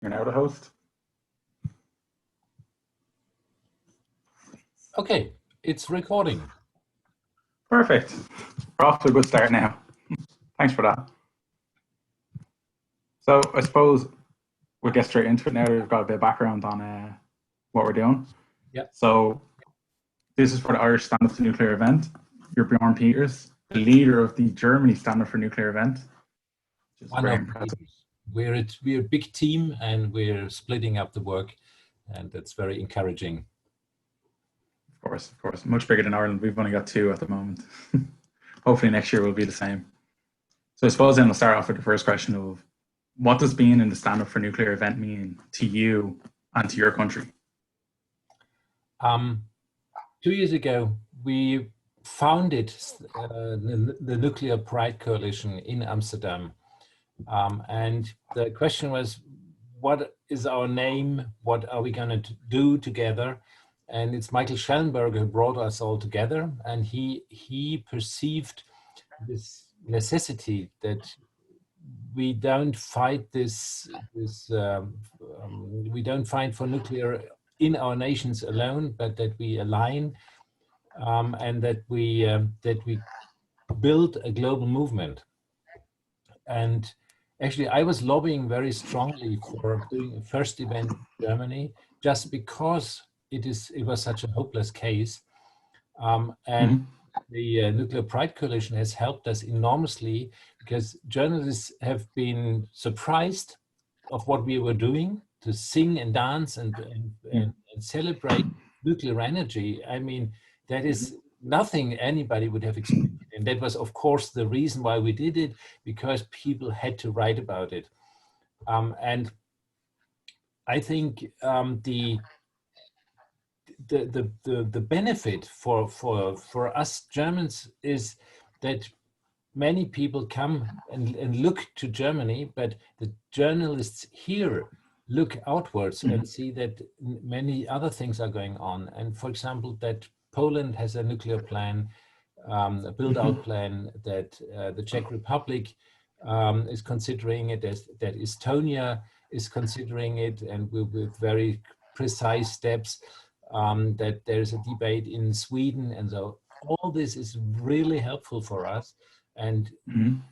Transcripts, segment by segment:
You're now the host. Okay, it's recording. Perfect. We're off to a good start now. Thanks for that. So I suppose we'll get straight into it now that we've got a bit of background on what we're doing. Yeah. So this is for the Irish Stand Up to Nuclear event. You're Björn Peters, the leader of the Germany Stand Up for Nuclear event. Which is very impressive. We're a big team and we're splitting up the work, and that's very encouraging. Of course. Much bigger than Ireland. We've only got 2 at the moment. Hopefully next year will be the same. So I suppose then we'll start off with the first question of what does being in the Stand Up for Nuclear event mean to you and to your country? 2 years ago, we founded the Nuclear Pride Coalition in Amsterdam. And the question was, what is our name? What are we going to do together? And it's Michael Schellenberger who brought us all together. And he perceived this necessity that we don't fight we don't fight for nuclear in our nations alone, but that we align and that we build a global movement. And actually, I was lobbying very strongly for doing a first event in Germany, just because it was such a hopeless case. And the Nuclear Pride Coalition has helped us enormously, because journalists have been surprised of what we were doing to sing and dance and celebrate nuclear energy. I mean, that is nothing anybody would have expected. And that was, of course, the reason why we did it, because people had to write about it. And I think the benefit for us Germans is that many people come and look to Germany, but the journalists here look outwards and see that many other things are going on. And for example, that Poland has a nuclear plan, a build-out plan, that the Czech Republic is considering it, that Estonia is considering it, and with very precise steps, that there's a debate in Sweden. And so all this is really helpful for us. And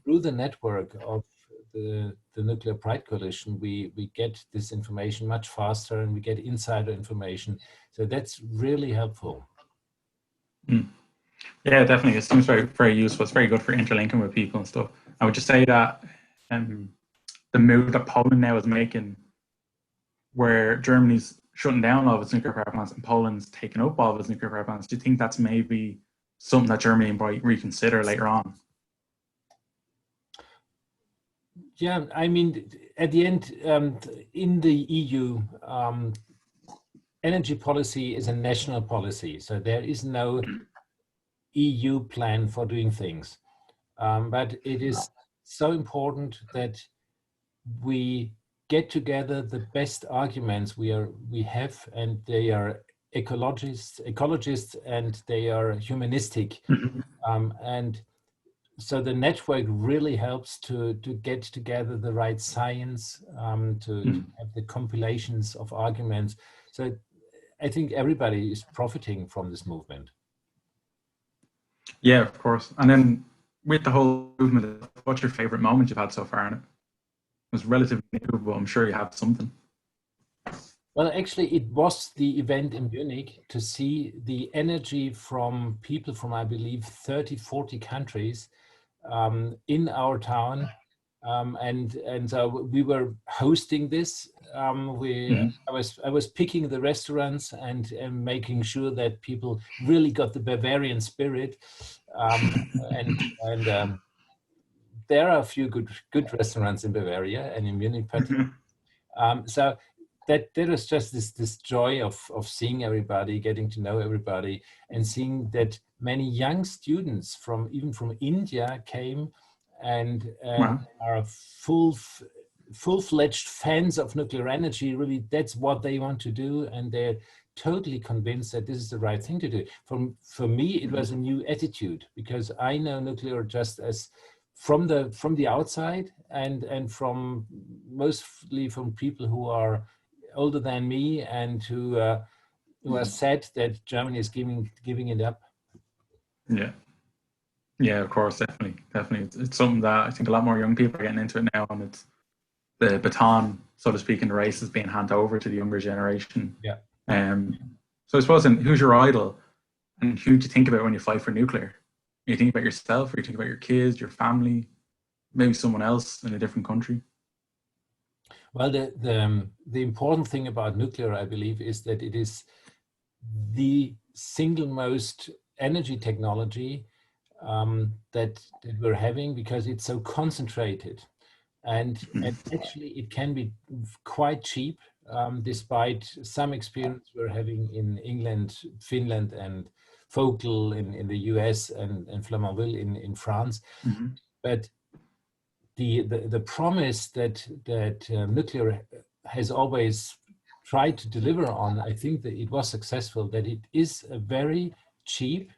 through the network of the Nuclear Pride Coalition, we get this information much faster, and we get insider information. So that's really helpful. Yeah, definitely. It seems very, very useful. It's very good for interlinking with people and stuff. I would just say that the move that Poland now is making, where Germany's shutting down all of its nuclear power plants and Poland's taking up all of its nuclear power plants, do you think that's maybe something that Germany might reconsider later on? Yeah, I mean, at the end, in the EU, energy policy is a national policy. So there is no EU plan for doing things. But it is so important that we get together the best arguments we have, and they are ecologists, and they are humanistic. And so the network really helps to get together the right science, to have the compilations of arguments. So I think everybody is profiting from this movement. Yeah, of course. And then with the whole movement, what's your favorite moment you've had so far in it? It was relatively new, but I'm sure you have something. Well, actually, it was the event in Munich to see the energy from people from, I believe, 30, 40 countries in our town. And so we were hosting this. I was picking the restaurants and making sure that people really got the Bavarian spirit. And there are a few good restaurants in Bavaria and in Munich particularly. So that was just this joy of seeing everybody, getting to know everybody, and seeing that many young students even from India came and are full-fledged fans of nuclear energy. Really, that's what they want to do, and they're totally convinced that this is the right thing to do. For me, it was a new attitude, because I know nuclear just as from the outside, and from mostly from people who are older than me, and who are sad that Germany is giving it up. Yeah. Yeah, of course, definitely. It's something that I think a lot more young people are getting into it now, and it's the baton, so to speak, in the race is being handed over to the younger generation. Yeah. Um, so I suppose, who's your idol, and who do you think about when you fight for nuclear? You think about yourself, or you think about your kids, your family, maybe someone else in a different country? Well, the important thing about nuclear, I believe, is that it is the single most energy technology that we're having, because it's so concentrated, and actually it can be quite cheap, despite some experience we're having in England, Finland, and Vogtle in the US, and Flamanville in France. Mm-hmm. But the promise that nuclear has always tried to deliver on, I think that it was successful, that it is a very cheap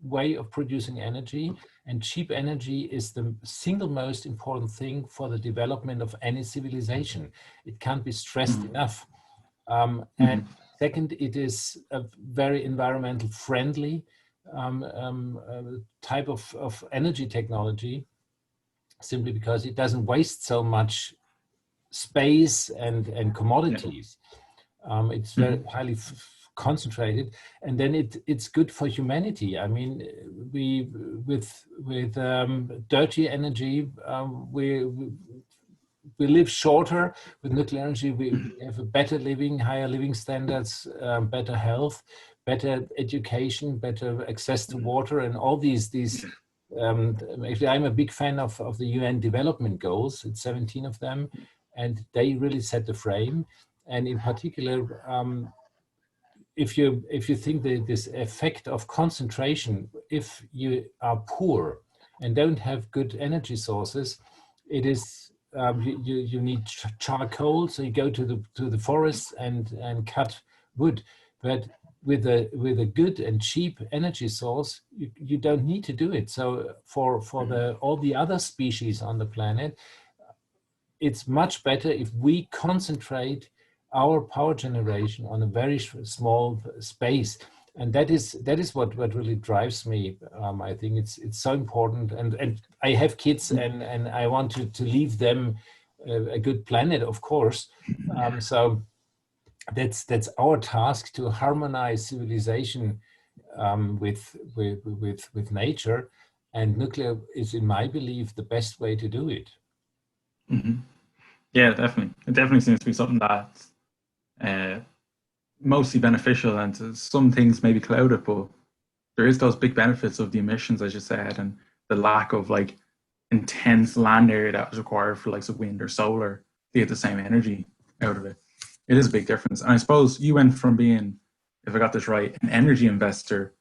way of producing energy, and cheap energy is the single most important thing for the development of any civilization. It can't be stressed enough. And second, it is a very environmental friendly type of energy technology, simply because it doesn't waste so much space and commodities. It's very highly concentrated, and then it's good for humanity. I mean, we with dirty energy, we live shorter. With nuclear energy, we have a better living, higher living standards, better health, better education, better access to water, and all these. Actually, I'm a big fan of the UN Development Goals. It's 17 of them, and they really set the frame. And in particular, if you think that this effect of concentration, if you are poor and don't have good energy sources, it is you need charcoal, so you go to the forests and cut wood. But with a good and cheap energy source, you don't need to do it. So for all the other species on the planet, it's much better if we concentrate our power generation on a very small space. And that is what really drives me. I think it's so important, and I have kids, and I want to leave them a good planet, of course. So that's our task, to harmonize civilization with nature, and nuclear is, in my belief, the best way to do it. Mm-hmm. Yeah, definitely. It definitely seems to be something that's mostly beneficial, and some things may be clouded, but there is those big benefits of the emissions, as you said, and the lack of like intense land area that was required for like wind or solar to get the same energy out of it. It is a big difference. And I suppose you went from being, if I got this right, an energy investor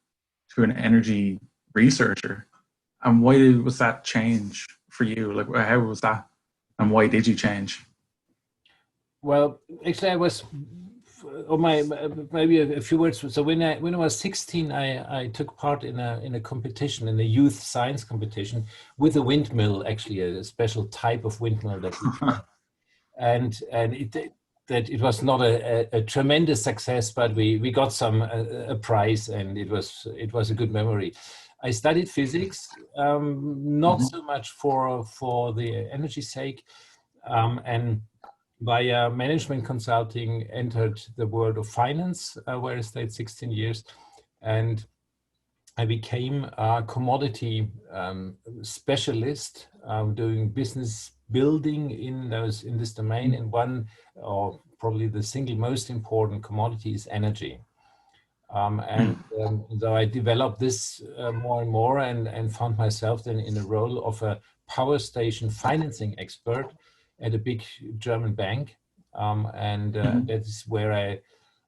to an energy researcher. And why was that change for you? Like, how was that, and why did you change? Well, actually, I was, maybe a few words. So when I was 16, I took part in a competition, in a youth science competition, with a windmill, actually a special type of windmill that we had. And it was not a tremendous success, but we got a prize, and it was a good memory. I studied physics, not so much for the energy sake, and via management consulting entered the world of finance, where I stayed 16 years, and I became a commodity specialist, doing business building in this domain. And one, or probably the single most important commodity, is energy. So I developed this more and more, and found myself then in the role of a power station financing expert at a big German bank. That is where I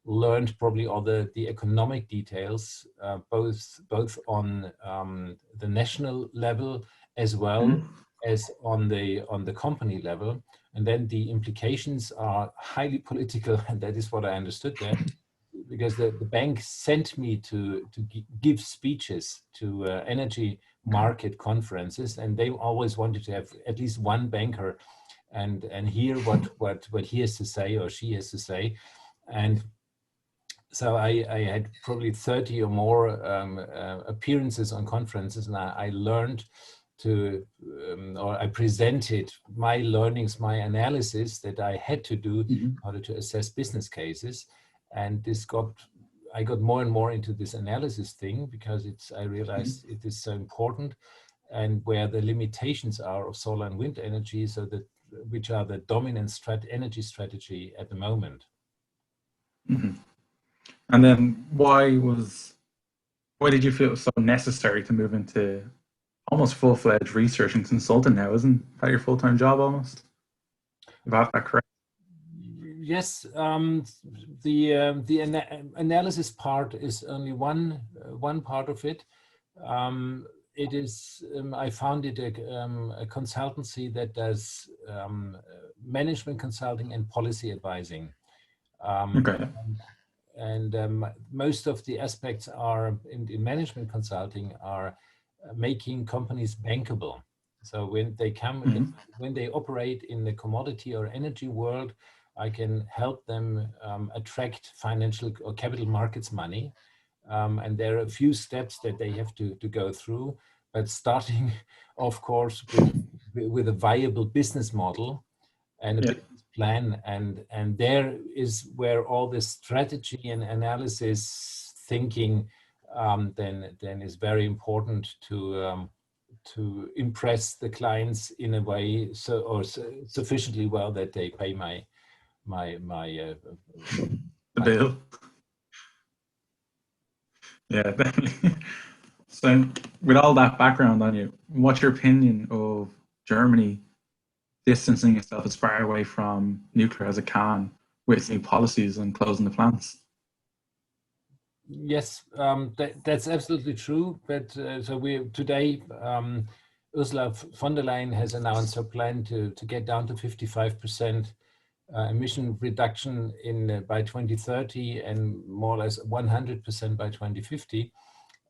learned probably all the economic details, both on the national level as well as on the company level. And then the implications are highly political, and that is what I understood there, because the bank sent me to give speeches to energy market conferences, and they always wanted to have at least one banker and hear what he has to say or she has to say. And so I had probably 30 or more appearances on conferences, and I learned to, or I presented my learnings, my analysis that I had to do in order to assess business cases. And I got more and more into this analysis thing because I realized it is so important, and where the limitations are of solar and wind energy, so that which are the dominant energy strategy at the moment. And then why did you feel it was so necessary to move into almost full-fledged research and consulting now? Isn't that your full-time job almost? If I have that correct. Yes, the analysis part is only one part of it. It is I founded a consultancy that does management consulting and policy advising. Okay. And most of the aspects are in management consulting are making companies bankable. So when they come, when they operate in the commodity or energy world, I can help them attract financial or capital markets money. And there are a few steps that they have to go through, but starting, of course, with a viable business model and a business plan. And there is where all this strategy and analysis thinking then is very important to impress the clients in a way sufficiently well that they pay my the bill. Yeah, definitely. So with all that background on you, what's your opinion of Germany distancing itself as far away from nuclear as it can with new policies and closing the plants? Yes, that's absolutely true. But so today, Ursula von der Leyen has announced her plan to get down to 55% emission reduction by 2030 and more or less 100% by 2050.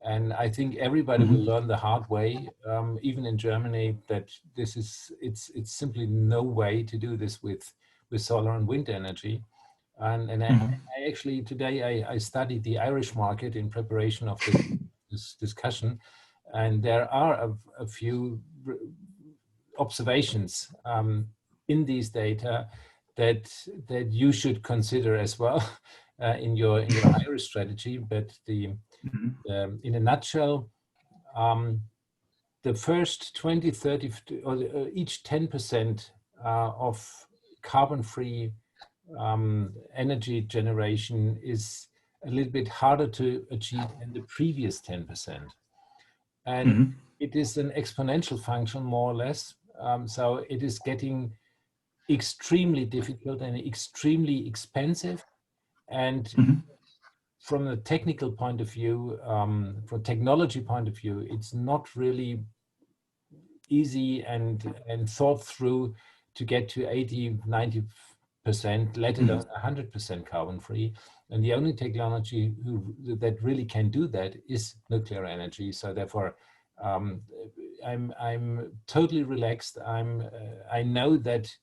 And I think everybody will learn the hard way, even in Germany, that it's simply no way to do this with solar and wind energy. And I actually today I studied the Irish market in preparation of this discussion, and there are a few observations in these data that you should consider as well in your Irish strategy. But in a nutshell, the first 20, 30, or each 10% of carbon-free energy generation is a little bit harder to achieve than the previous 10%. And it is an exponential function, more or less. So it is getting extremely difficult and extremely expensive. And from a technical point of view, from a technology point of view, it's not really easy and thought through to get to 80, 90%, let alone 100% carbon free. And the only technology that really can do that is nuclear energy. So therefore, I'm totally relaxed. I know that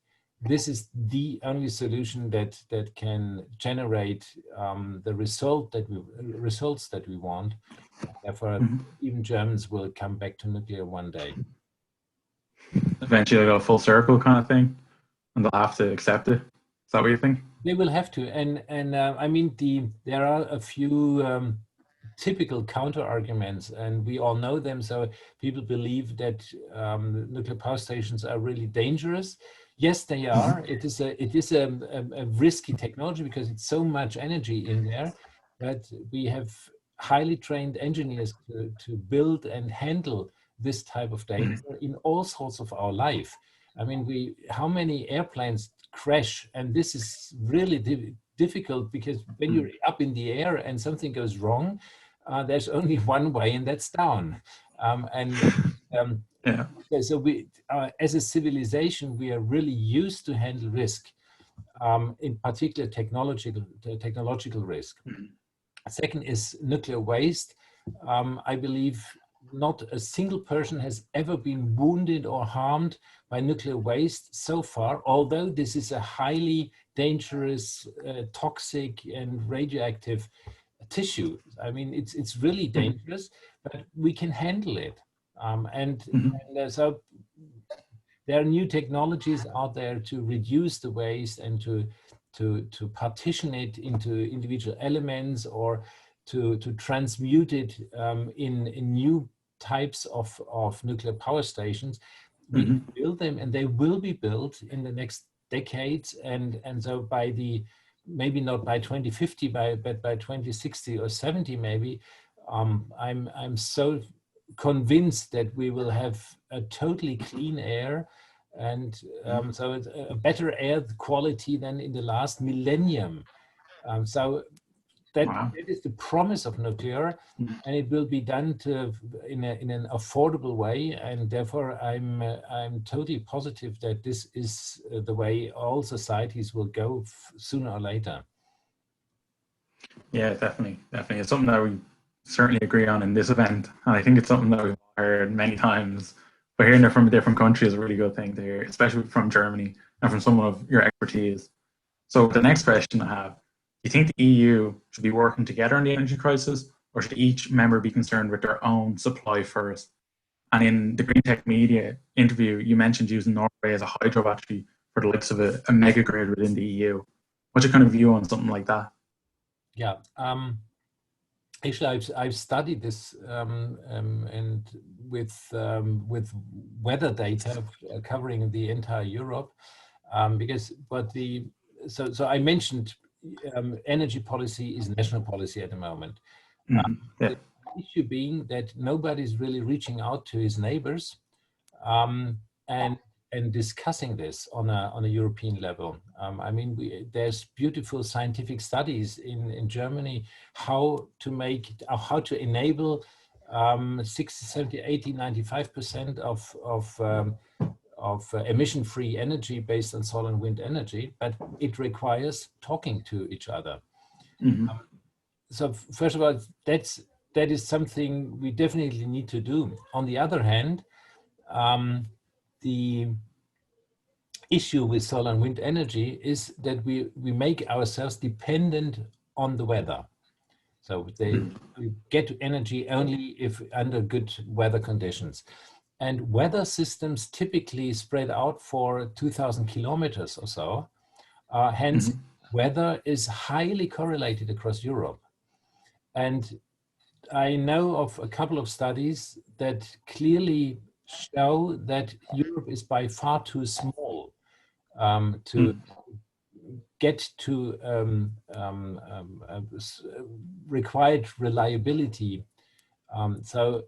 this is the only solution that can generate the results that we want. Therefore, even Germans will come back to nuclear one day. Eventually, go full circle kind of thing, and they'll have to accept it. Is that what you think? They will have to, and I mean there are a few typical counter arguments, and we all know them. So people believe that nuclear power stations are really dangerous. Yes, they are. It is a risky technology because it's so much energy in there. But we have highly trained engineers to build and handle this type of danger in all sorts of our life. I mean, how many airplanes crash? And this is really difficult because when you're up in the air and something goes wrong, there's only one way, and that's down. So we, as a civilization, we are really used to handle risk, in particular technological risk. Second is nuclear waste. I believe not a single person has ever been wounded or harmed by nuclear waste so far, although this is a highly dangerous, toxic and radioactive tissue. I mean, it's really dangerous, but we can handle it. So there are new technologies out there to reduce the waste and to partition it into individual elements, or to transmute it in new types of nuclear power stations. We can build them, and they will be built in the next decades. And so by maybe not by 2050, but by 2060 or 70 maybe, I'm so convinced that we will have a totally clean air, and so it's a better air quality than in the last millennium. So that is the promise of nuclear, and it will be done in an affordable way, and therefore I'm totally positive that this is the way all societies will go sooner or later. Yeah, definitely. It's something that we certainly agree on in this event, and I think it's something that we've heard many times. But hearing it from a different country is a really good thing to hear, especially from Germany and from someone of your expertise. So the next question I have: do you think the EU should be working together on the energy crisis, or should each member be concerned with their own supply first? And in the Green Tech Media interview, you mentioned using Norway as a hydro battery for the likes of a mega grid within the EU. What's your kind of view on something like that? Yeah, actually, I've studied this and with weather data covering the entire Europe, because so I mentioned energy policy is national policy at the moment. The issue being that nobody's really reaching out to his neighbors and discussing this on a European level. I mean, there's beautiful scientific studies in Germany how to enable 60, 70, 80, 95% of emission-free energy based on solar and wind energy, but it requires talking to each other. So first of all, that is something we definitely need to do. On the other hand, the issue with solar and wind energy is that we make ourselves dependent on the weather. So we get energy only if under good weather conditions. And weather systems typically spread out for 2,000 kilometers or so. Hence, weather is highly correlated across Europe. And I know of a couple of studies that clearly show that Europe is by far too small to get to required reliability. So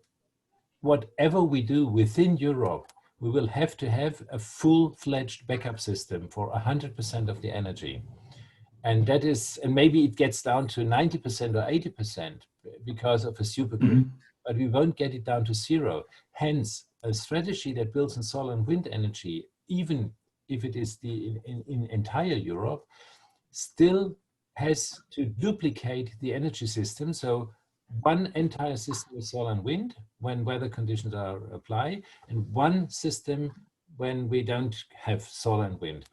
whatever we do within Europe, we will have to have a full-fledged backup system for 100% of the energy. And that is, and maybe it gets down to 90% or 80% because of a supergrid, but we won't get it down to zero. Hence, a strategy that builds on solar and wind energy, even if it is in entire Europe, still has to duplicate the energy system. So one entire system is solar and wind when weather conditions are applied, and one system when we don't have solar and wind.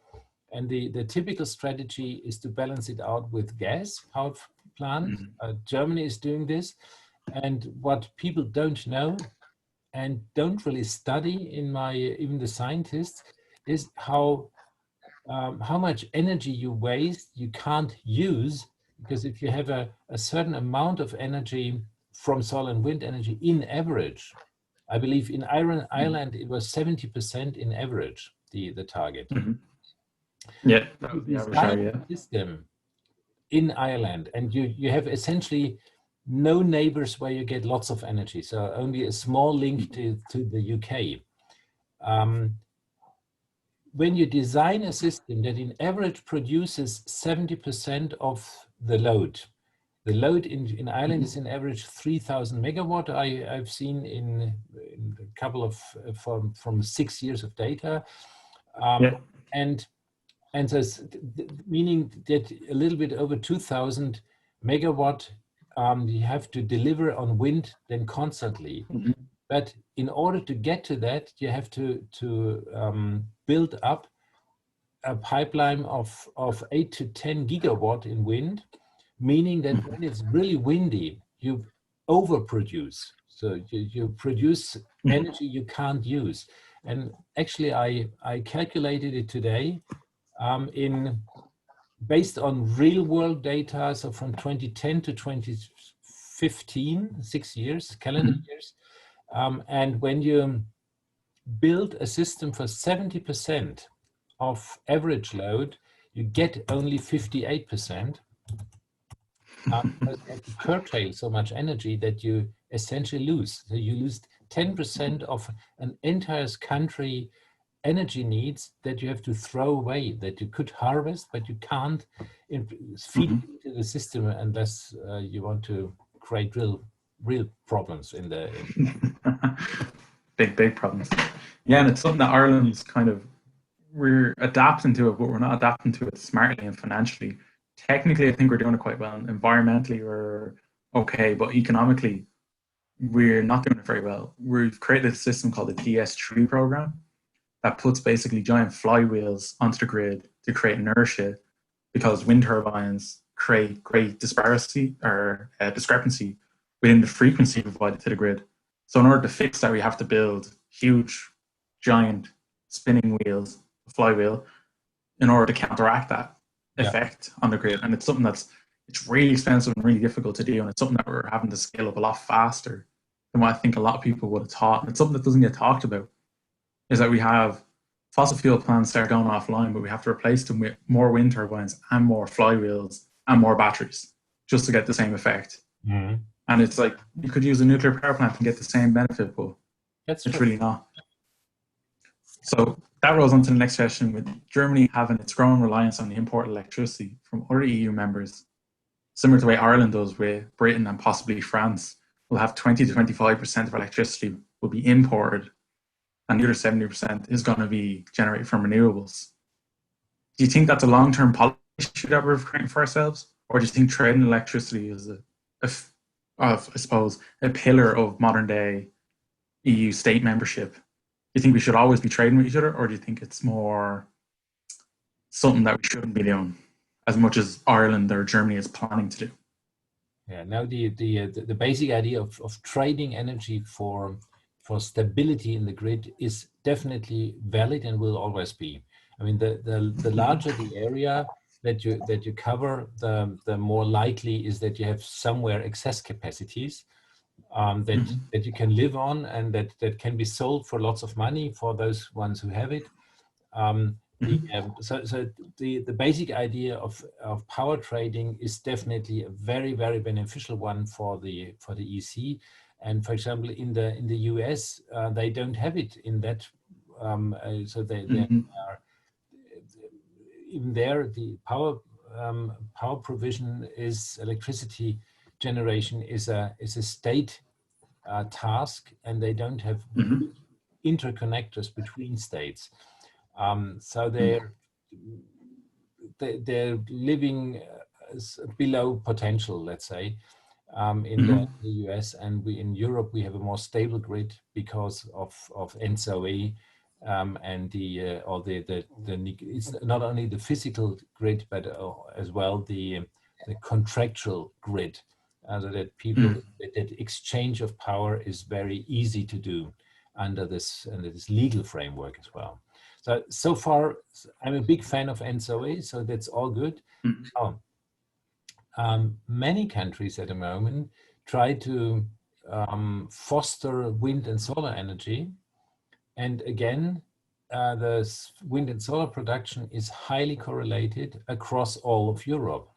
And the typical strategy is to balance it out with gas power plant. Germany is doing this. And what people don't know and don't really study even the scientists is how much energy you waste, you can't use, because if you have a certain amount of energy from solar and wind energy in average, I believe in Ireland it was 70% in average, the target. Yeah, you design a system in Ireland, and you have essentially no neighbors where you get lots of energy, so only a small link to the UK. When you design a system that in average produces 70% of the load in Ireland is in average 3,000 megawatt. I've seen in a couple of from 6 years of data, and so meaning that a little bit over 2,000 megawatt you have to deliver on wind then constantly. But in order to get to that, you have to build up a pipeline of 8 to 10 gigawatt in wind, meaning that when it's really windy, you overproduce. So you produce energy you can't use. And actually, I calculated it today based on real world data. So from 2010 to 2015, 6 years, calendar years. And when you build a system for 70% of average load, you get only 58%. Because you have to curtail so much energy that you essentially lose. So you lose 10% of an entire country energy needs that you have to throw away, that you could harvest, but you can't feed it into the system unless you want to create real problems in the big problems. Yeah, and it's something that Ireland's we're adapting to it, but we're not adapting to it smartly and financially. Technically, I think we're doing it quite well. Environmentally, we're okay, but economically, we're not doing it very well. We've created a system called the DS3 program that puts basically giant flywheels onto the grid to create inertia, because wind turbines create great disparity or discrepancy within the frequency provided to the grid. So in order to fix that, we have to build huge, giant spinning wheels, flywheel, in order to counteract that effect on the grid. And it's something it's really expensive and really difficult to do. And it's something that we're having to scale up a lot faster than what I think a lot of people would have thought. And it's something that doesn't get talked about, is that we have fossil fuel plants that are going offline, but we have to replace them with more wind turbines and more flywheels and more batteries just to get the same effect. And it's like, you could use a nuclear power plant and get the same benefit, but it's really not. So that rolls on to the next question, with Germany having its growing reliance on the imported electricity from other EU members, similar to the way Ireland does with Britain and possibly France, will have 20 to 25% of electricity will be imported, and the other 70% is going to be generated from renewables. Do you think that's a long-term policy issue that we're creating for ourselves? Or do you think trading electricity is I suppose, a pillar of modern day EU state membership? Do you think we should always be trading with each other, or do you think it's more something that we shouldn't be doing as much as Ireland or Germany is planning to do? Yeah, now the basic idea of trading energy for stability in the grid is definitely valid and will always be. I mean, the larger the area that you cover, the more likely is that you have somewhere excess capacities that you can live on, and that can be sold for lots of money for those ones who have it. So the basic idea of power trading is definitely a very, very beneficial one for the EC. And for example, in the US, they don't have it in that. So they are even there. The power provision is electricity generation is a state task, and they don't have interconnectors between states. So they're living below potential, let's say, in the US, and in Europe we have a more stable grid because of NSOE, and it's not only the physical grid, but as well the contractual grid, so that that exchange of power is very easy to do under this legal framework as well. So far, I'm a big fan of NSOE, so that's all good. Many countries at the moment try to foster wind and solar energy. And again, the wind and solar production is highly correlated across all of Europe.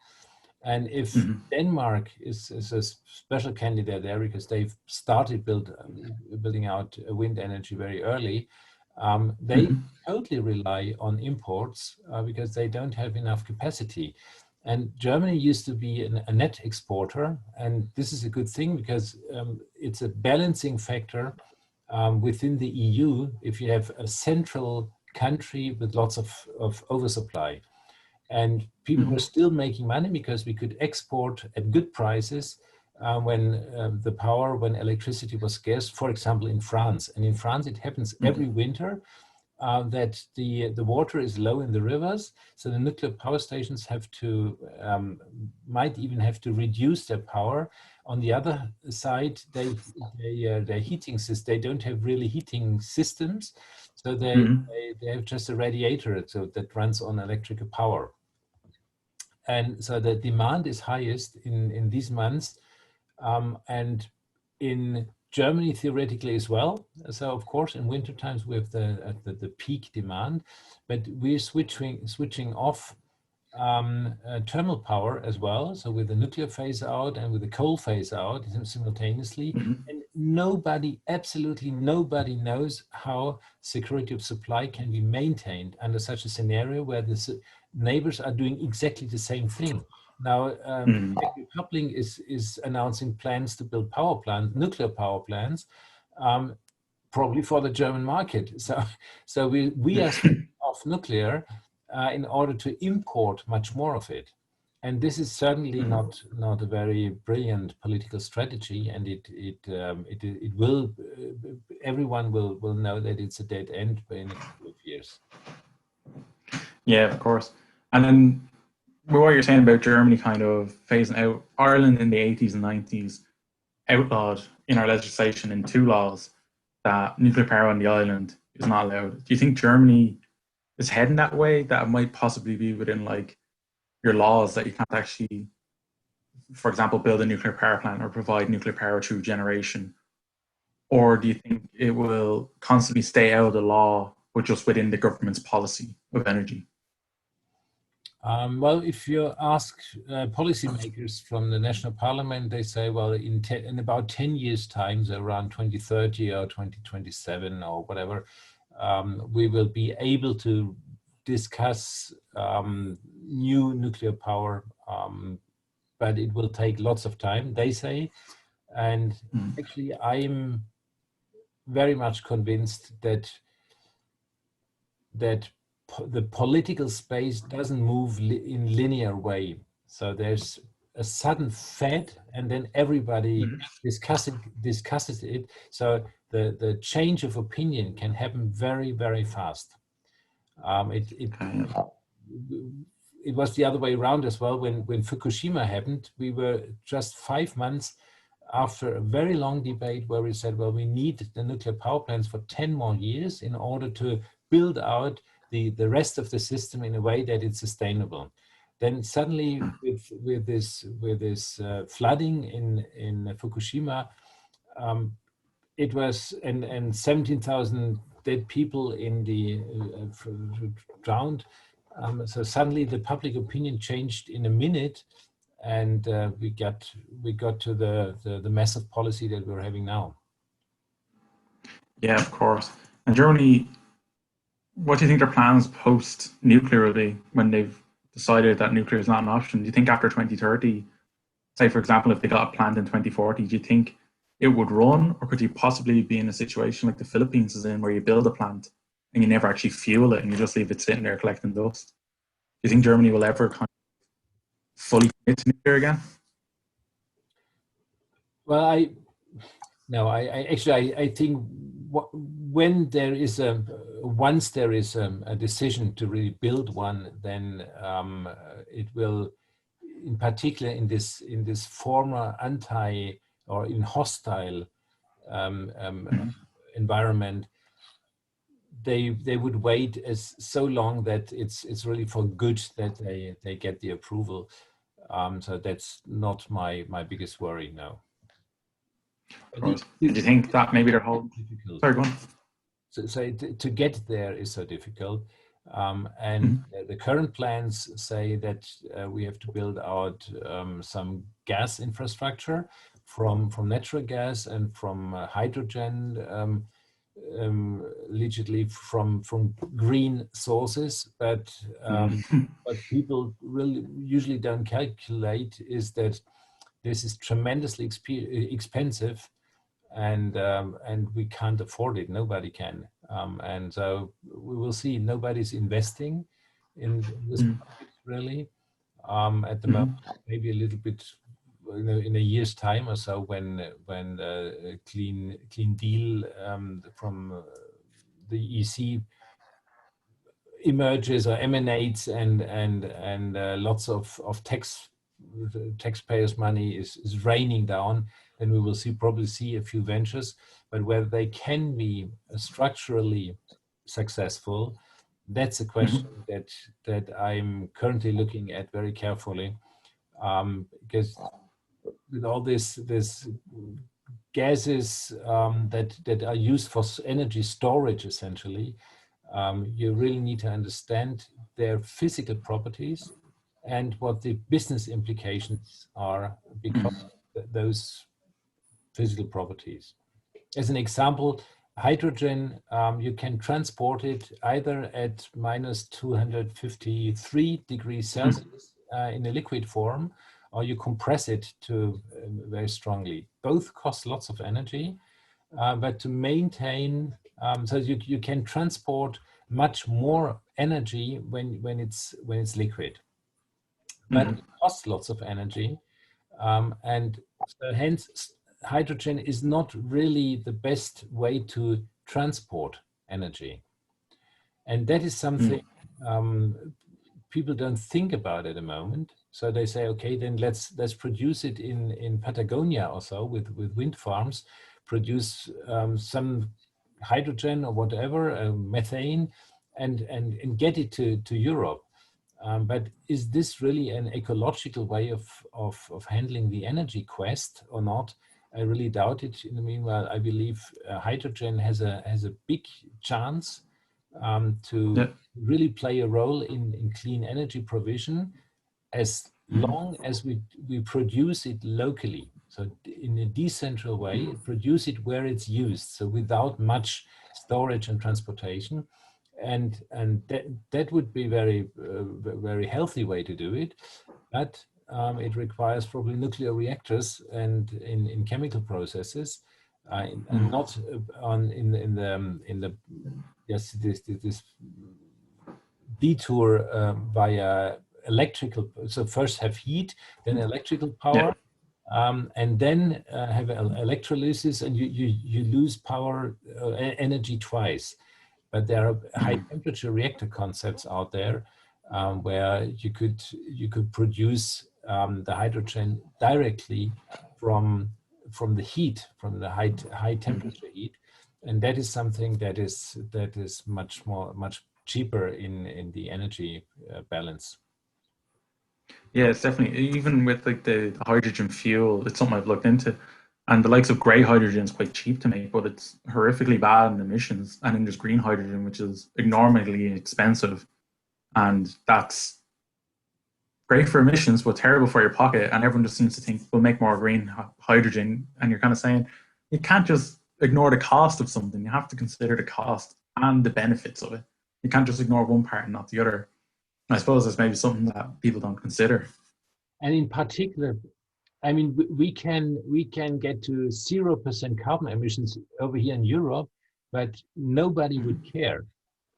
And if Denmark is a special candidate there, because they've started building out wind energy very early, they totally rely on imports because they don't have enough capacity. And Germany used to be a net exporter, and this is a good thing because it's a balancing factor within the EU if you have a central country with lots of oversupply. And people were still making money because we could export at good prices when electricity was scarce, for example, in France. And in France, it happens every winter that the water is low in the rivers. So the nuclear power stations have to, might even have to reduce their power. On the other side, their heating system, they don't have really heating systems. So they have just a radiator that runs on electrical power. And so the demand is highest in these months, and in Germany theoretically as well. So of course in winter times we have the peak demand, but we're switching off thermal power as well. So with the nuclear phase out and with the coal phase out simultaneously, and absolutely nobody knows how security of supply can be maintained under such a scenario where the neighbors are doing exactly the same thing. Now, Czech Republic is announcing plans to build nuclear power plants, probably for the German market. So we are switching off nuclear in order to import much more of it. And this is certainly not a very brilliant political strategy, and it will everyone will know that it's a dead end in a couple of years. Yeah, of course. And then what you're saying about Germany kind of phasing out, Ireland in the 80s and 90s outlawed in our legislation in 2 laws that nuclear power on the island is not allowed. Do you think Germany is heading that way, that it might possibly be within like your laws that you can't actually, for example, build a nuclear power plant or provide nuclear power through generation? Or do you think it will constantly stay out of the law, but just within the government's policy of energy? Well, if you ask policymakers from the national parliament, they say, well, in about 10 years' time, so around 2030 or 2027 or whatever, we will be able to discuss new nuclear power, but it will take lots of time, they say. And actually, I'm very much convinced that the political space doesn't move in linear way. So there's a sudden fad, and then everybody discusses it. So the change of opinion can happen very, very fast. It was the other way around as well. When Fukushima happened, we were just 5 months after a very long debate where we said, well, we need the nuclear power plants for 10 more years in order to build out the rest of the system in a way that it's sustainable. Then suddenly with this flooding in Fukushima, it was and 17,000 dead people in the drowned. So suddenly the public opinion changed in a minute, and we got to the massive policy that we're having now. Yeah, of course. And Germany, what do you think their plans post-nuclear will be when they've decided that nuclear is not an option? Do you think after 2030, say for example, if they got a plant in 2040, do you think it would run, or could you possibly be in a situation like the Philippines is in, where you build a plant and you never actually fuel it and you just leave it sitting there collecting dust? Do you think Germany will ever kind of fully commit to nuclear again? Well, I think when there is once there is a decision to really build one, then it will, in particular in this former anti or in hostile environment, they would wait so long that it's really for good that they get the approval. So that's not my biggest worry now. Do you think that maybe they're whole? Sorry, go on. So to get there is so difficult, and the current plans say that we have to build out some gas infrastructure from natural gas and from hydrogen, allegedly from green sources. But what people really usually don't calculate is that this is tremendously expensive. And we can't afford it. Nobody can. And so we will see. Nobody's investing in this project really. At the moment, maybe a little bit in a year's time or so, when clean deal from the EC emerges or emanates, and lots of taxpayers' money is raining down, then we will probably see a few ventures. But whether they can be structurally successful, that's a question that I'm currently looking at very carefully, because with all this gases that are used for energy storage, essentially, you really need to understand their physical properties and what the business implications are because of those physical properties. As an example, hydrogen, you can transport it either at minus 253 degrees Celsius in a liquid form, or you compress it to very strongly. Both cost lots of energy, but to maintain, so you can transport much more energy when it's liquid, but it costs lots of energy, and so hence hydrogen is not really the best way to transport energy, and that is something people don't think about at the moment. So they say, okay, then let's produce it in Patagonia or so with wind farms, produce some hydrogen or whatever, methane, and get it to Europe. But is this really an ecological way of handling the energy quest or not? I really doubt it. In the meanwhile, I believe hydrogen has a big chance to really play a role in clean energy provision, as long as we produce it locally. So in a decentral way, produce it where it's used, so without much storage and transportation. And that would be very healthy way to do it, but it requires probably nuclear reactors and in chemical processes, and not in the this detour via electrical. So first have heat, then electrical power, and then have electrolysis, and you lose power energy twice. But there are high temperature reactor concepts out there where you could produce the hydrogen directly from the heat, from the high temperature heat, and that is something that is much cheaper in the energy balance. Yeah, it's definitely, even with like the hydrogen fuel, it's something I've looked into. And the likes of grey hydrogen is quite cheap to make, but it's horrifically bad in emissions. And then there's green hydrogen, which is enormously expensive. And that's great for emissions, but terrible for your pocket. And everyone just seems to think we'll make more green hydrogen. And you're kind of saying you can't just ignore the cost of something. You have to consider the cost and the benefits of it. You can't just ignore one part and not the other. I suppose that's maybe something that people don't consider. And in particular, I mean, we can get to 0% carbon emissions over here in Europe, but nobody would care.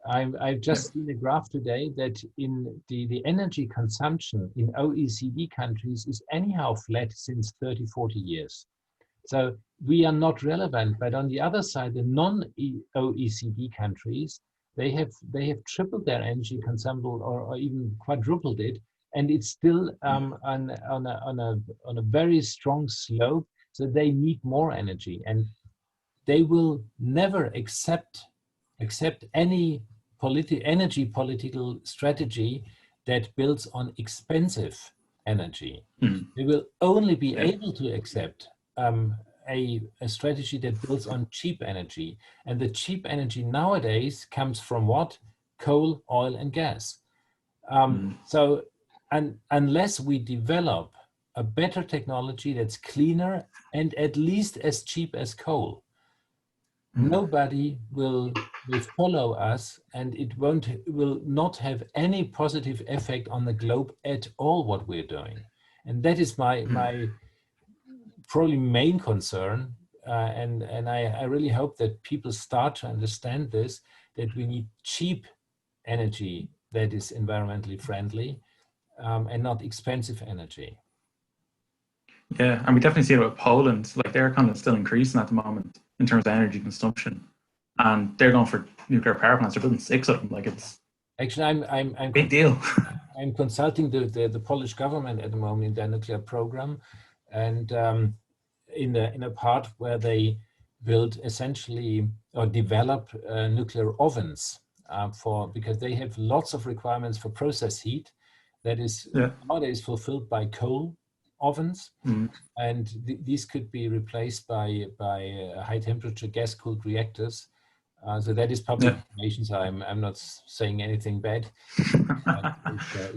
I've just seen a graph today that in the energy consumption in OECD countries is anyhow flat since 30, 40 years. So we are not relevant. But on the other side, the non-OECD countries, they have tripled their energy consumption or even quadrupled it, and it's still on a very strong slope. So they need more energy, and they will never accept any energy political strategy that builds on expensive energy. They will only be able to accept a strategy that builds on cheap energy. And the cheap energy nowadays comes from what? Coal, oil, and gas. So unless we develop a better technology that's cleaner and at least as cheap as coal, nobody will follow us, and it will not have any positive effect on the globe at all, what we're doing. And that is my probably main concern, and I really hope that people start to understand this, that we need cheap energy that is environmentally friendly, and not expensive energy. Yeah, and we definitely see it with Poland. Like they're kind of still increasing at the moment in terms of energy consumption, and they're going for nuclear power plants. They're building six of them. Like it's Actually, a big deal. I'm consulting the Polish government at the moment in their nuclear program, and in a part where they build essentially or develop nuclear ovens for, because they have lots of requirements for process heat that is Yeah. nowadays fulfilled by coal ovens, Mm. and these could be replaced by high temperature gas cooled reactors. So that is public Yeah. information. So I'm not saying anything bad.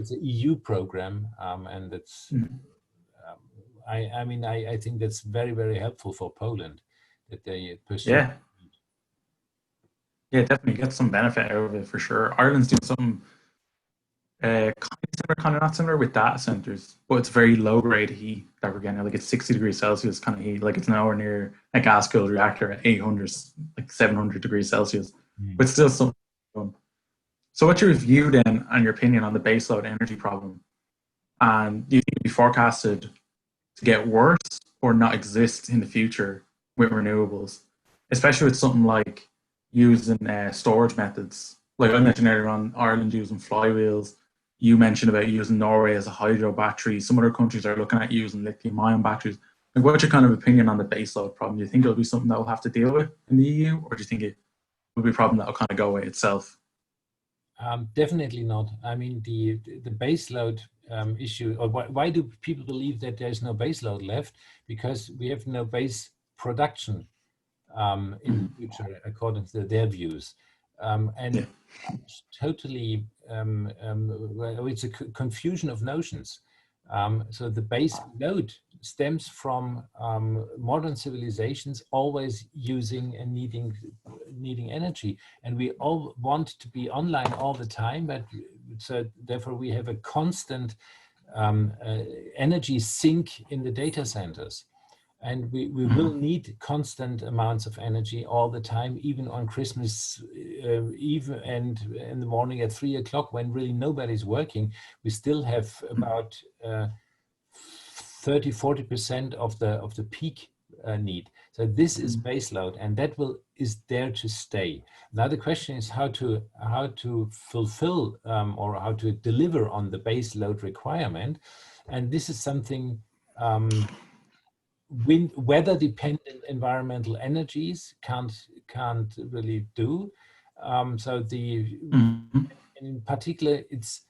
It's an EU program, and it's. Mm. I mean, I think that's very, very helpful for Poland that they pursue. Yeah. Yeah, definitely get some benefit out of it for sure. Ireland's doing something kind of similar, kind of not similar with data centers, but it's very low grade heat that we're getting. Like it's 60 degrees Celsius kind of heat. Like it's nowhere near a gas cooled reactor at 800, like 700 degrees Celsius, Mm. but still something. So, what's your view then and your opinion on the baseload energy problem? And do you think it'll be forecasted to get worse or not exist in the future with renewables, especially with something like using storage methods? Like I mentioned earlier on, Ireland using flywheels. You mentioned about using Norway as a hydro battery. Some other countries are looking at using lithium-ion batteries. Like, what's your kind of opinion on the baseload problem? Do you think it'll be something that we'll have to deal with in the EU, or do you think it will be a problem that will kind of go away itself? Definitely not. I mean, the baseload issue, or why do people believe that there's no baseload left? Because we have no base production in the Mm. future, according to their views. And Yeah. totally, well, it's a confusion of notions. So the base load stems from modern civilizations always using and needing energy, and we all want to be online all the time. But so therefore, we have a constant energy sink in the data centers. And we will Mm. need constant amounts of energy all the time, even on Christmas Eve and in the morning at 3 o'clock when really nobody's working. We still have about 30–40% of the peak need. So this is baseload, and that is there to stay. Now the question is how to fulfill or how to deliver on the baseload requirement, and this is something. Weather-dependent environmental energies can't really do. So Mm. in particular, it's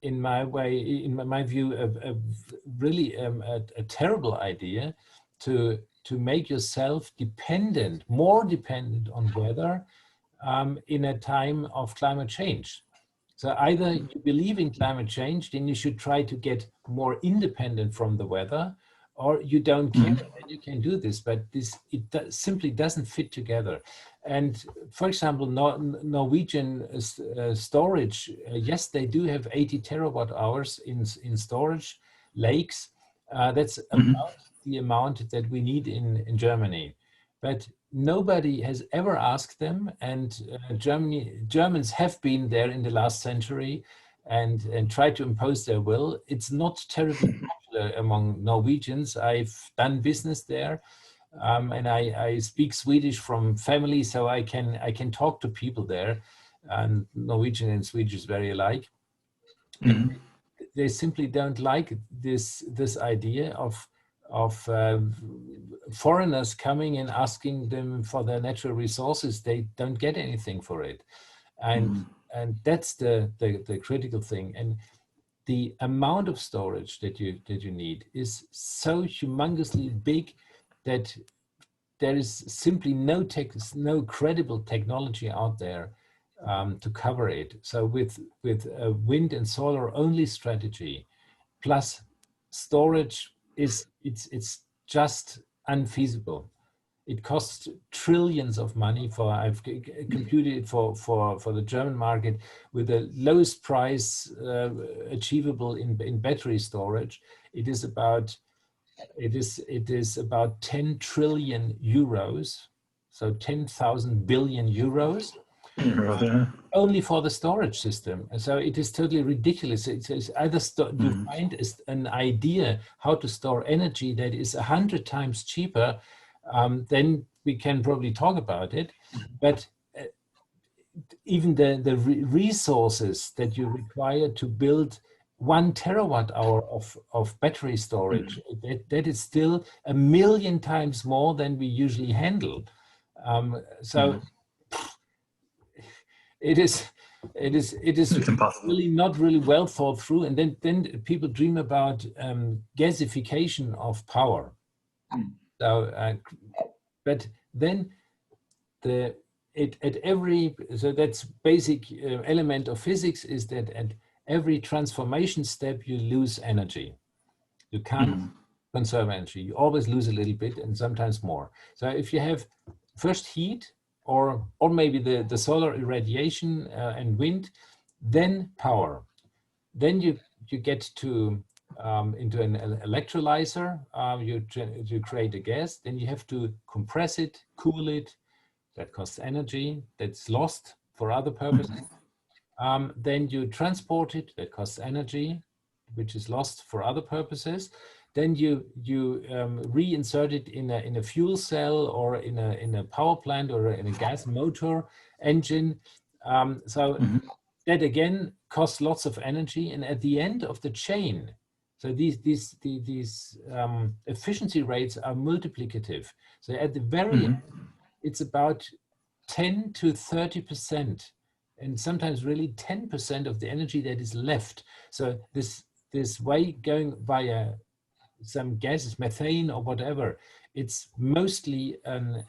in my view, really a terrible idea to make yourself more dependent on weather in a time of climate change. So either you believe in climate change, then you should try to get more independent from the weather, or you don't care, Mm. and you can do this. But simply doesn't fit together. And for example, Norwegian storage, yes, they do have 80 terawatt hours in storage lakes. That's Mm. about the amount that we need in Germany. But nobody has ever asked them, and Germans have been there in the last century and tried to impose their will. It's not terribly popular among Norwegians. I've done business there, and I speak Swedish from family, so I can talk to people there. And Norwegian and Swedish is very alike, and Mm. they simply don't like this idea of foreigners coming and asking them for their natural resources. They don't get anything for it, and Mm. that's the critical thing. And the amount of storage that you need is so humongously big that there is simply no credible technology out there to cover it. So with a wind and solar only strategy plus storage, it's just unfeasible. It costs trillions of money. I've computed it for the German market with the lowest price achievable in battery storage. It is about 10 trillion euros, so 10,000 billion euros. Yeah. only for the storage system. So it is totally ridiculous. It's either you find an idea how to store energy that is 100 times cheaper, then we can probably talk about it. But even the resources that you require to build 1 terawatt hour of battery storage, that is still 1 million times more than we usually handle. So it is It's impossible. really not really well thought through. And then people dream about gasification of power. So, but then so that's basic element of physics, is that at every transformation step you lose energy. You can't conserve energy. You always lose a little bit and sometimes more. So if you have first heat or maybe the solar irradiation and wind, then power. Then you get to into an electrolyzer. You create a gas. Then you have to compress it, cool it. That costs energy. That's lost for other purposes. Then you transport it. That costs energy, which is lost for other purposes. Then you reinsert it in a fuel cell or in a power plant or in a gas motor engine. So that again costs lots of energy. And at the end of the chain, so these efficiency rates are multiplicative. So at the very end, it's about 10 to 30%, and sometimes really 10% of the energy that is left. So this way going via some gases, methane or whatever, it's mostly an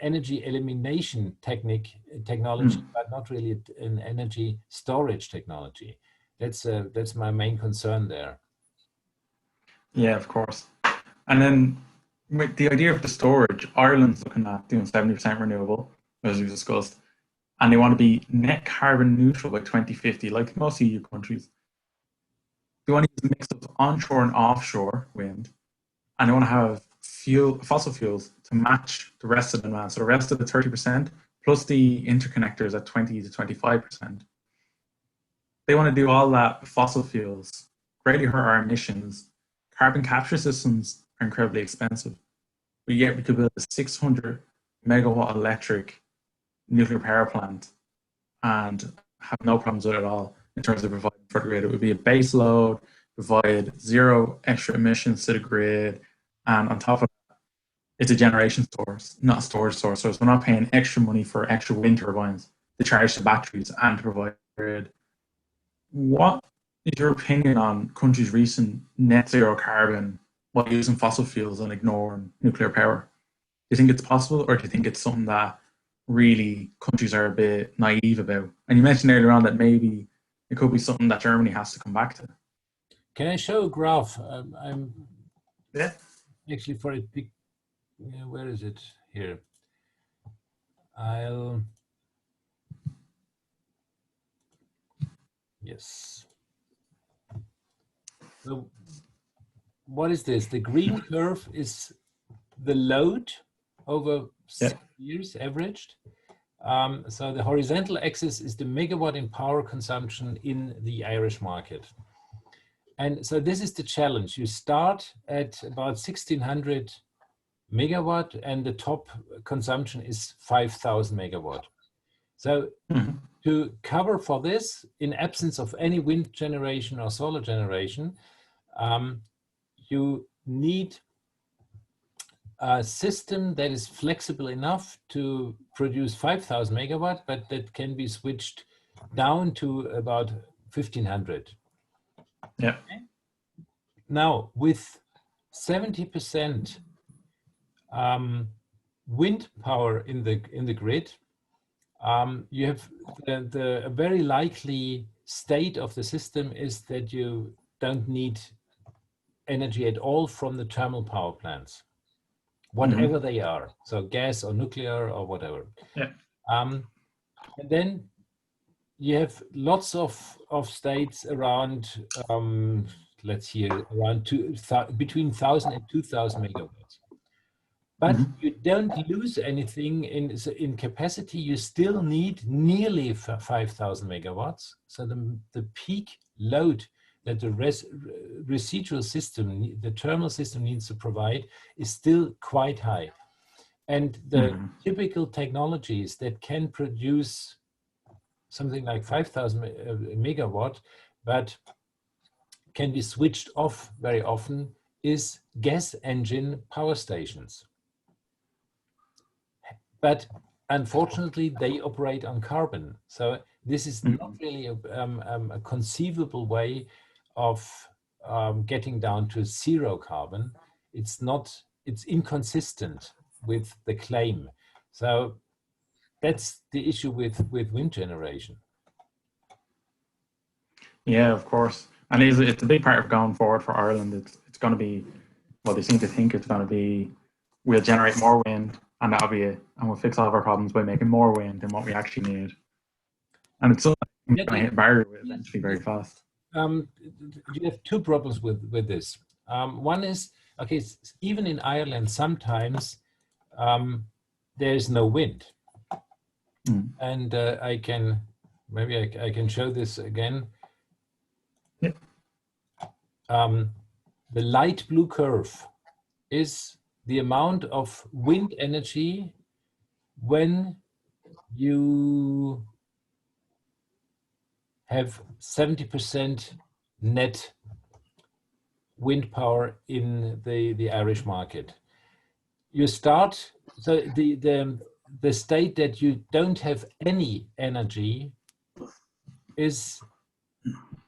energy elimination technology, but not really an energy storage technology. That's my main concern there. Yeah, of course. And then with the idea of the storage, Ireland's looking at doing 70% renewable, as we discussed, and they want to be net carbon neutral by 2050, like most EU countries. They want to use a mix of onshore and offshore wind, and they want to have fossil fuels to match the rest of the demand. So the rest of the 30% plus the interconnectors at 20 to 25%. They want to do all that with fossil fuels, greatly hurt our emissions. Carbon capture systems are incredibly expensive, but yet we could build a 600 megawatt electric nuclear power plant and have no problems with it at all in terms of providing for the grid. It would be a base load, provide zero extra emissions to the grid, and on top of that, it's a generation source, not a storage source. So we're not paying extra money for extra wind turbines to charge the batteries and to provide the grid. What is your opinion on countries' recent net zero carbon while using fossil fuels and ignoring nuclear power? Do you think it's possible, or do you think it's something that really countries are a bit naive about? And you mentioned earlier on that maybe it could be something that Germany has to come back to. Can I show a graph? I'm Yeah. actually for a big. Where is it? Here. Yes. So what is this? The green curve is the load over 6 years averaged. So the horizontal axis is the megawatt in power consumption in the Irish market. And so this is the challenge. You start at about 1600 megawatt and the top consumption is 5000 megawatt. So to cover for this, in absence of any wind generation or solar generation, you need a system that is flexible enough to produce 5000 megawatt, but that can be switched down to about 1500. Yeah. Now, with 70% wind power in the grid, you have a very likely state of the system is that you don't need energy at all from the thermal power plants, whatever they are, so gas or nuclear or whatever. Yeah. And then you have lots of states around, let's see, around between 1000 and 2000 megawatts. But you don't lose anything in capacity. You still need nearly 5,000 megawatts. So the peak load that the residual system, the thermal system needs to provide is still quite high. And the typical technologies that can produce something like 5,000 megawatt, but can be switched off very often, is gas engine power stations. But unfortunately, they operate on carbon. So this is not really a conceivable way of getting down to zero carbon. It's inconsistent with the claim. So that's the issue with wind generation. Yeah, of course. And it's a big part of going forward for Ireland. It's going to be, well, they seem to think it's going to be, we'll generate more wind and that'll be it. And we'll fix all of our problems by making more wind than what we actually need. And it's something going to hit a barrier eventually very fast. You have two problems with this. One is, okay, even in Ireland, sometimes there's no wind. And I can show this again. Yeah. The light blue curve is the amount of wind energy when you have 70% net wind power in the Irish market. You start, so the state that you don't have any energy is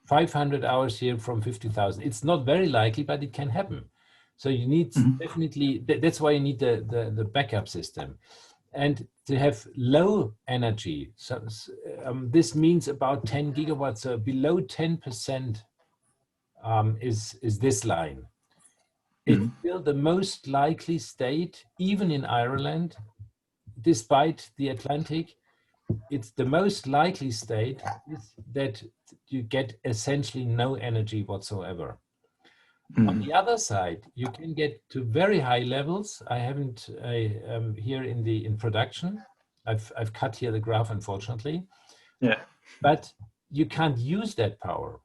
500 hours here from 50,000. It's not very likely, but it can happen. So you need definitely, that's why you need the backup system. And to have low energy, so this means about 10 gigawatts, so below 10% is this line. It's still the most likely state, even in Ireland, despite the Atlantic, it's the most likely state is that you get essentially no energy whatsoever. On the other side, you can get to very high levels. I haven't here in production. I've cut here the graph, unfortunately. Yeah. But you can't use that power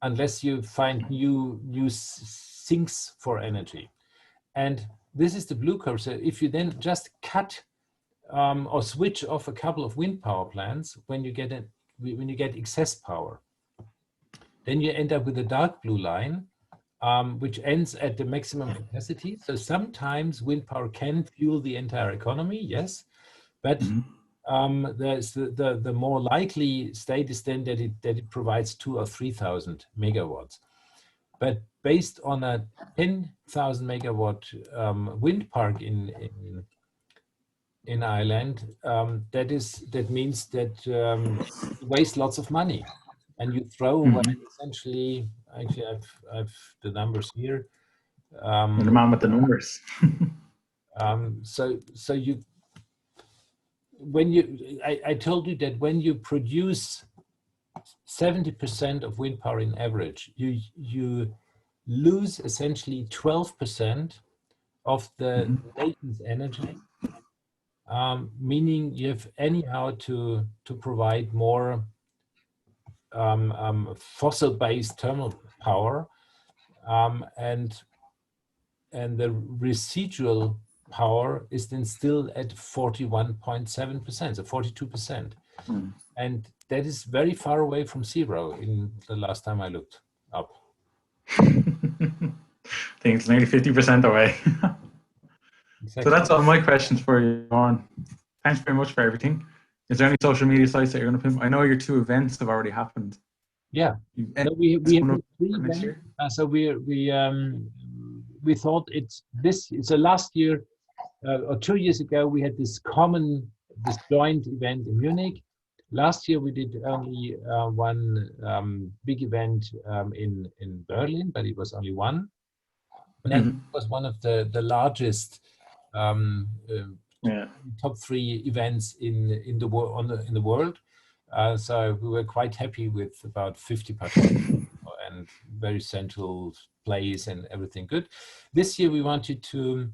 unless you find new sinks for energy. And this is the blue curve. So if you then just cut or switch off a couple of wind power plants when you get excess power, then you end up with a dark blue line, which ends at the maximum capacity. So sometimes wind power can fuel the entire economy, yes, but there's the more likely state is then that it provides 2,000 or 3,000 megawatts. But based on a 10,000 megawatt wind park in Ireland, that means that you waste lots of money, and you throw away essentially. Actually, I've the numbers here. You're the man with the numbers. So you, I told you that when you produce 70% of wind power in average, you lose essentially 12% of the nation's energy, meaning you have anyhow to provide more fossil-based thermal power, and the residual power is then still at 41.7%, so 42%. And that is very far away from zero in the last time I looked up. I think it's nearly 50% away. Exactly. So that's all my questions for you, Björn. Thanks very much for everything. Is there any social media sites that you're going to put? I know your 2 events have already happened. Yeah, so we have 3 events. So we thought it's last year or 2 years ago we had this joint event in Munich. Last year we did only one big event in Berlin, but it was only one. And that was one of the largest top 3 events in the world. So we were quite happy with about 50 participants and very central place and everything good. This year we wanted to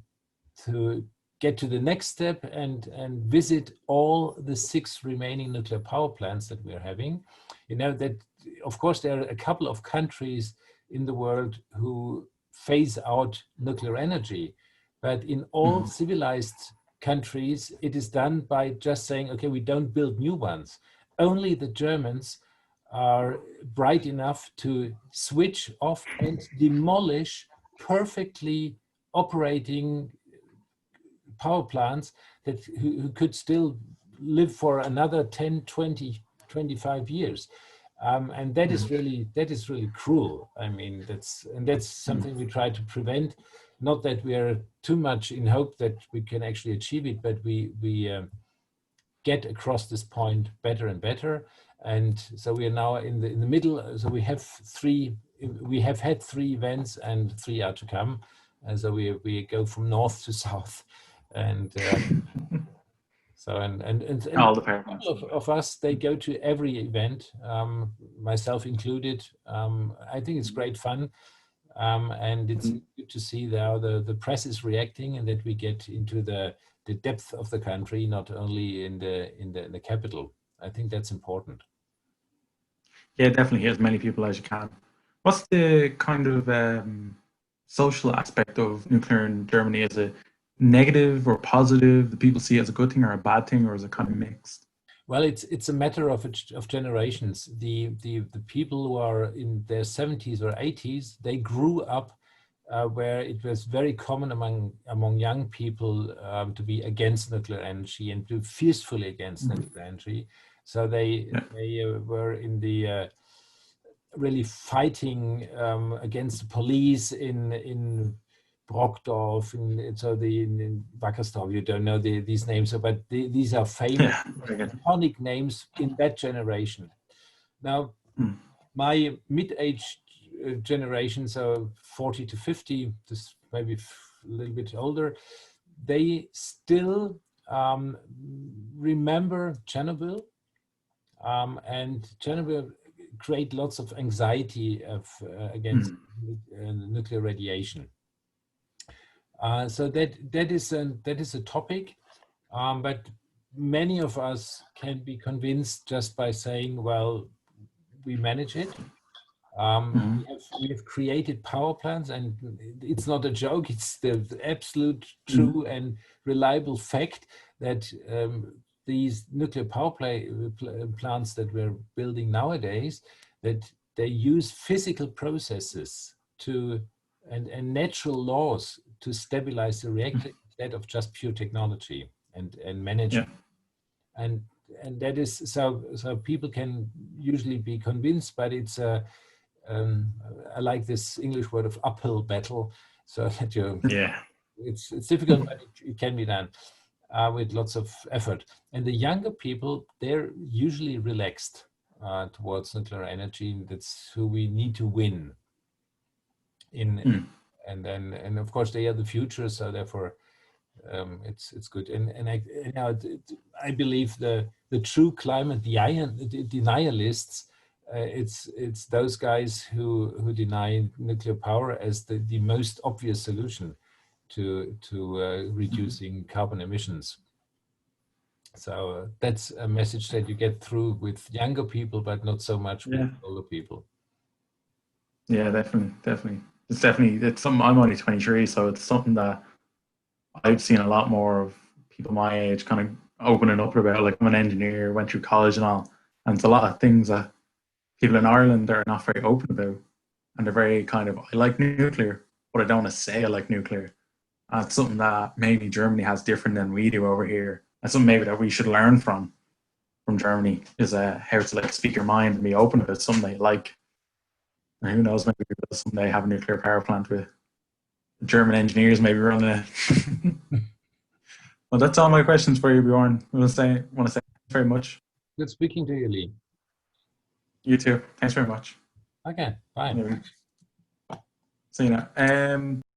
get to the next step and visit all the 6 remaining nuclear power plants that we're having, you know that, of course, there are a couple of countries in the world who phase out nuclear energy, but in all civilized countries, it is done by just saying, okay, we don't build new ones. Only the Germans are bright enough to switch off and demolish perfectly operating power plants that who could still live for another 10, 20, 25 years. And that is really cruel. I mean, that's something we try to prevent. Not that we are too much in hope that we can actually achieve it, but we get across this point better and better. And so we are now in the middle. So we have had 3 events and 3 are to come. And so we go from north to south, and so and all the a power couple plants. of us, they go to every event, myself included. I think it's great fun, and it's good to see how the press is reacting, and that we get into the depth of the country, not only in the capital. I think that's important. Yeah, definitely as many people as you can. What's the kind of social aspect of nuclear in Germany? Is it negative or positive? Do people see it as a good thing or a bad thing, or is it kind of mixed? Well, it's a matter of generations. The people who are in their 70s or 80s, they grew up where it was very common among young people to be against nuclear energy and to fiercely against nuclear energy. So they were in the really fighting against the police in Brockdorf, in Wackersdorf. You don't know these names, but these are famous, iconic names in that generation. Now, my mid-age generation, so 40 to 50, just maybe a little bit older, they still remember Chernobyl, and Chernobyl create lots of anxiety against nuclear radiation. So that is a topic, but many of us can be convinced just by saying, well, we manage it. We have created power plants, and it's not a joke. It's the absolute true and reliable fact that these nuclear power plants that we're building nowadays, that they use physical processes and natural laws to stabilize the reactor instead of just pure technology and management. And that is so people can usually be convinced, but it's I like this English word of uphill battle, so that it's difficult, but it can be done with lots of effort. And the younger people, they're usually relaxed towards nuclear energy. That's who we need to win. And of course they are the future, so therefore it's good. And I believe the true climate denialists. It's those guys who deny nuclear power as the most obvious solution to reducing carbon emissions. So that's a message that you get through with younger people, but not so much with older people. Yeah, definitely. It's something. I'm only 23, so it's something that I've seen a lot more of people my age kind of opening up about. Like, I'm an engineer, went through college and all, and it's a lot of things that people in Ireland are not very open about, and they're very kind of, I like nuclear, but I don't want to say I like nuclear. And it's something that maybe Germany has different than we do over here, and something maybe that we should learn from Germany is how to like speak your mind and be open about something they like. And who knows, maybe we'll someday have a nuclear power plant with German engineers maybe running it. Well, that's all my questions for you, Bjorn. I want to say thanks very much. Good speaking to you, Lee. You too. Thanks very much. Okay, bye. See you now.